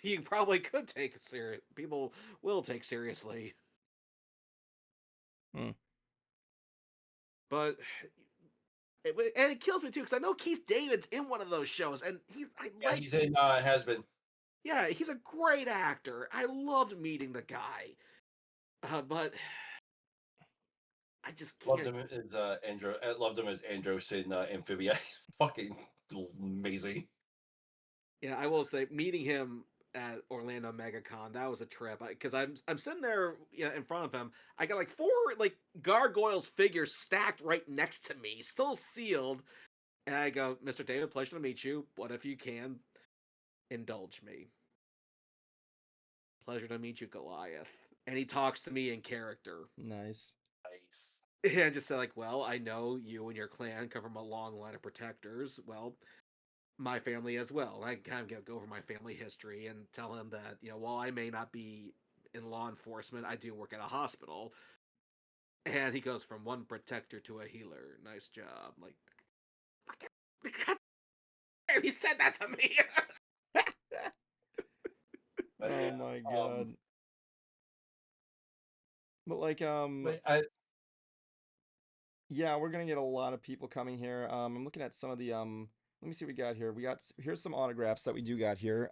you probably could take it serious. People will take seriously. Hmm. But and it kills me too because I know Keith David's in one of those shows, and I Yeah, like, he's in Has Been. yeah, he's a great actor. I loved meeting the guy, but I just Loved can't. him as Andro. Loved him as Andros in Amphibia. Fucking amazing. Yeah, I will say meeting him at Orlando MegaCon, that was a trip because I'm sitting there, yeah, in front of him. I got like four like gargoyles figures stacked right next to me, still sealed. And I go, Mr. David, pleasure to meet you. What if you can indulge me? Pleasure to meet you, Goliath. And he talks to me in character. Nice. Nice. And I just said, like, well, I know you and your clan come from a long line of protectors. Well, my family as well. And I kind of go over my family history and tell him that, while I may not be in law enforcement, I do work at a hospital. And he goes from one protector to a healer. Nice job. Like, he said that to me. But Oh yeah, my god. But like but I yeah, we're gonna get a lot of people coming here. I'm looking at some of the let me see what we got here. Here's some autographs that we do got here.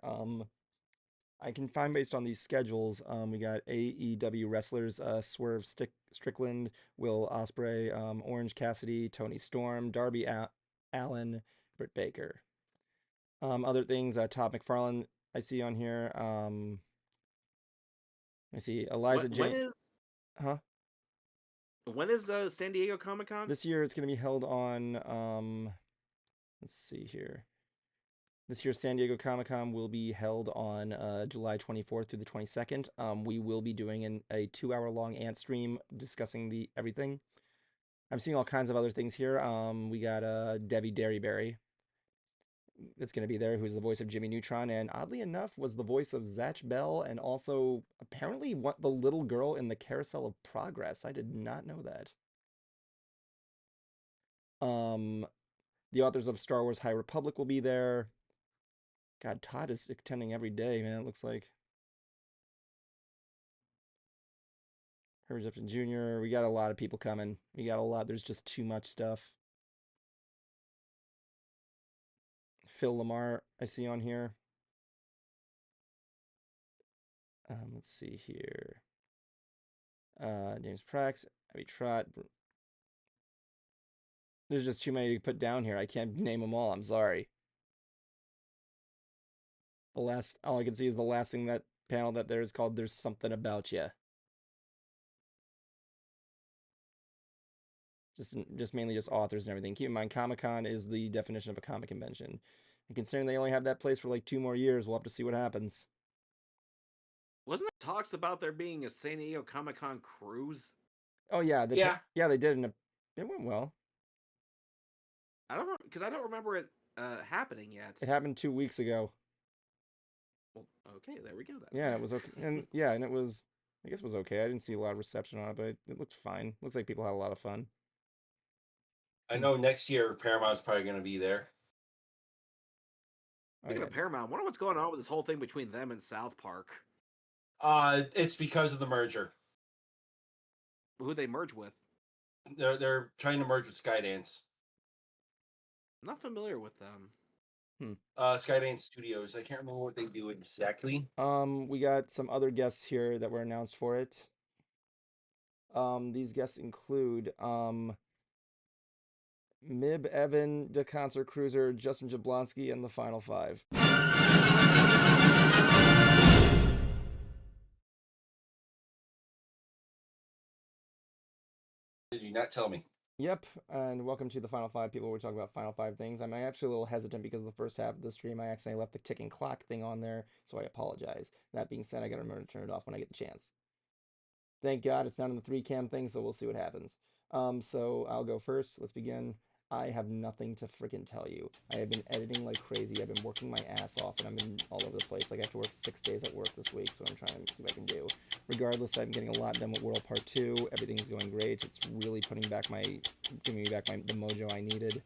I can find based on these schedules. We got AEW wrestlers: Strickland, Will Ospreay, Orange Cassidy, Tony Storm, Allen, Britt Baker. Other things: Todd McFarlane I see on here. I see Eliza When Jane. is Huh? San Diego Comic-Con? This year it's going to be held on. Let's see here. This year's San Diego Comic Con will be held on July 24th through the 22nd. We will be doing a 2-hour long ant stream discussing everything. I'm seeing all kinds of other things here. We got Debbie Derryberry that's going to be there, who's the voice of Jimmy Neutron, and oddly enough was the voice of Zatch Bell, and also apparently the little girl in the Carousel of Progress. I did not know that. The authors of Star Wars High Republic will be there. God, Todd is attending every day, man, it looks like. Herbert Jefferson Jr. We got a lot of people coming. We got a lot. There's just too much stuff. Phil Lamar, I see on here. Let's see here. James Prax, Abby Trott. There's just too many to put down here. I can't name them all. I'm sorry. All I can see is the last thing that panel that there is called "There's Something About You." Just mainly just authors and everything. Keep in mind, Comic-Con is the definition of a comic convention. And considering they only have that place for like 2 more years, we'll have to see what happens. Wasn't there talks about there being a San Diego Comic-Con cruise? Oh yeah, Yeah. they did, and it went well. I don't remember it happening yet. It happened 2 weeks ago. Well, okay, there we go then. Yeah, it was okay, and yeah, and it was, I guess it was okay. I didn't see a lot of reception on it, but it looked fine. Looks like people had a lot of fun. I know next year Paramount's probably going to be there. Speaking of Paramount, I wonder what's going on with this whole thing between them and South Park. It's because of the merger. Who they merge with? They're trying to merge with Skydance. I'm not familiar with them. Skydance Studios. I can't remember what they do exactly. We got some other guests here that were announced for it. These guests include mibevan, the Concert Cruiser, Justin Jablonski, and the Final Five. Did you not tell me? Yep, and welcome to the Final Five. People, we're talking about Final Five things. I'm actually a little hesitant because the first half of the stream I accidentally left the ticking clock thing on there, so I apologize. That being said, I gotta remember to turn it off when I get the chance. Thank God it's not in the 3-cam thing, so we'll see what happens. So I'll go first. Let's begin. I have nothing to freaking tell you. I have been editing like crazy. I've been working my ass off, and I've been all over the place. Like, I have to work 6 days at work this week, so I'm trying to see what I can do. Regardless, I'm getting a lot done with World Part 2. Everything's going great. It's really giving me back the mojo I needed.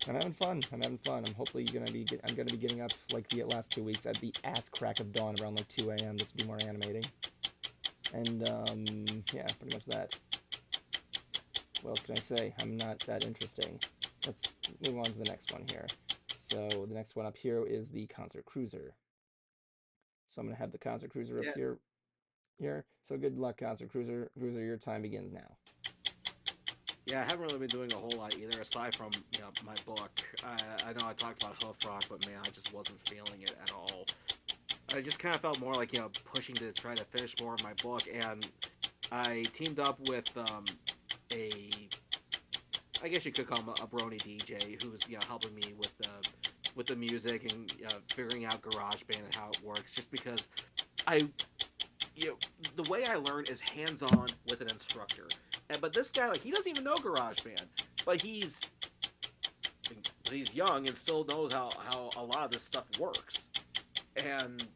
I'm having fun. I'm hopefully I'm gonna be getting up like the last 2 weeks at the ass crack of dawn around like 2 a.m. just to do more animating. And yeah, pretty much that. What else can I say? I'm not that interesting. Let's move on to the next one here. So the next one up here is the Concert Cruiser. So I'm gonna have the Concert Cruiser up here. So good luck, Concert Cruiser. Your time begins now. Yeah, I haven't really been doing a whole lot either, aside from my book. I know I talked about Hoof Rock, but man, I just wasn't feeling it at all. I just kind of felt more like pushing to try to finish more of my book, and I teamed up with I guess you could call him a Brony DJ, who's helping me with the music and figuring out GarageBand and how it works. Just because the way I learn is hands-on with an instructor. But this guy, he doesn't even know GarageBand, but he's young and still knows how a lot of this stuff works. And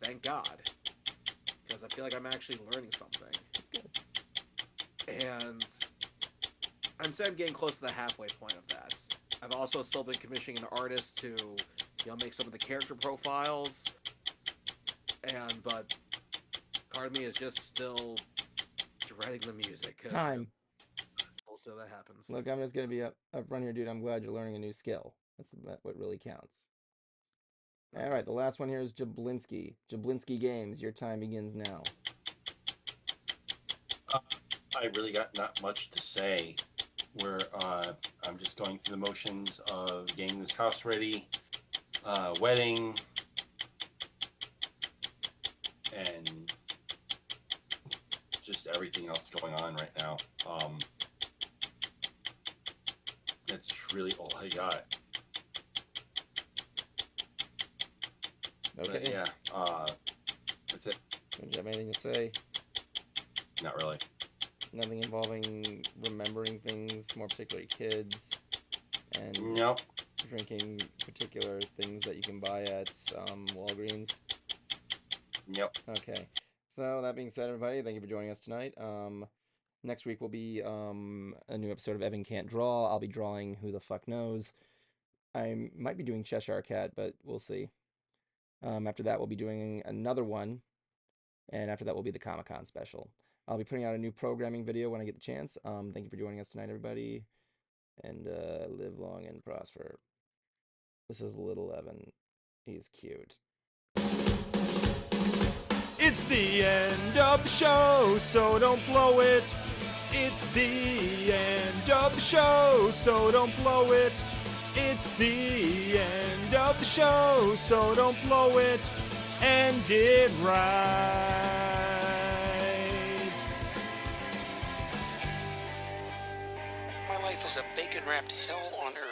thank God, because I feel like I'm actually learning something. That's good. And I'm saying I'm getting close to the halfway point of that. I've also still been commissioning an artist to, make some of the character profiles. But part of me is just still dreading the music. Time. We'll see how that happens. Look, I'm just gonna be up front here, dude. I'm glad you're learning a new skill. That's what really counts. All right, the last one here is Jablinski. Jablinski Games. Your time begins now. I really got not much to say. I'm just going through the motions of getting this house ready, wedding, and just everything else going on right now. That's really all I got. Okay. But yeah, that's it. Do you have anything to say? Not really. Nothing involving remembering things, more particularly kids, and Nope. drinking particular things that you can buy at Walgreens. Yep. Okay. So that being said, everybody, thank you for joining us tonight. Next week will be a new episode of Evan Can't Draw. I'll be drawing Who the Fuck Knows. I might be doing Cheshire Cat, but we'll see. After that, we'll be doing another one, and after that will be the Comic-Con special. I'll be putting out a new programming video when I get the chance. Thank you for joining us tonight, everybody, and live long and prosper. This is little Evan. He's cute. It's the end of the show, so don't blow it. It's the end of the show, so don't blow it. It's the end of the show, so don't blow it. End it right. My life is a bacon-wrapped hell on earth.